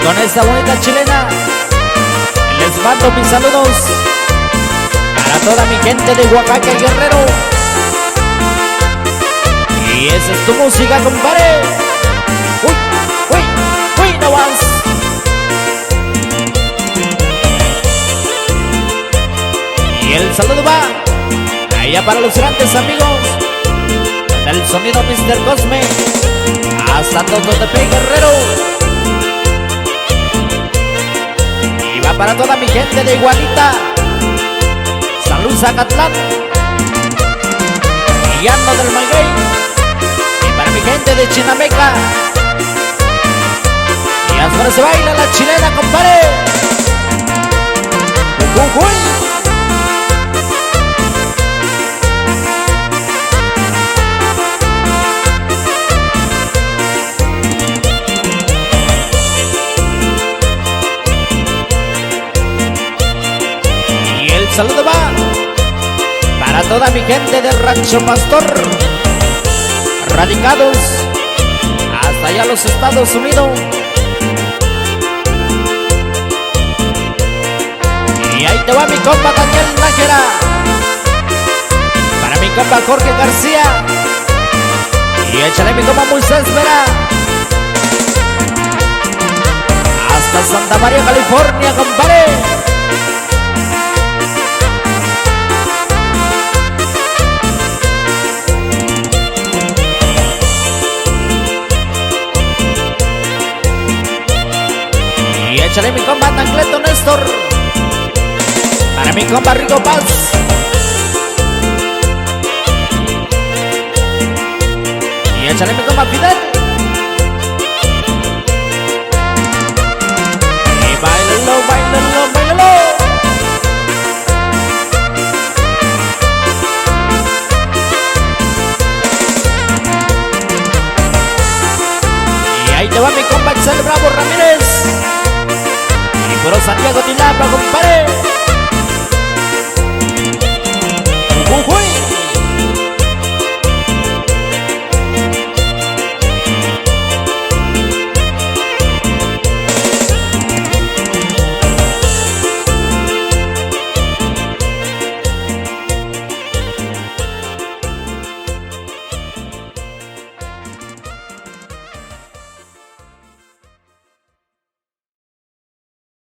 Con esta bonita chilena les mando mis saludos para toda mi gente de Oaxaca y Guerrero. Y esa es tu música, compadre. Uy, uy, uy, no más. Y el saludo va allá para los grandes amigos del sonido Mr. Cosme hasta Tototepec, Guerrero. Y va para toda mi gente de Igualita, San Luis Zacatlán y Llano del Maguey. Y para mi gente de Chinameca. Y ahora se baila la chilena, compadre. Uy. Saludo va para toda mi gente de Rancho Pastor, radicados hasta allá los Estados Unidos. Y ahí te va mi compa Daniel Nájera, para mi compa Jorge García, y échale mi compa Moisés Vera, hasta Santa María, California, compadre. Échale mi compa Tancleto Néstor, para mi compa Rico Paz, y échale mi compa Fidel. Y bailalo, bailalo, bailalo. Y ahí te va mi compa Excel Bravo Ramírez, puro Santiago Tilapa, compadre.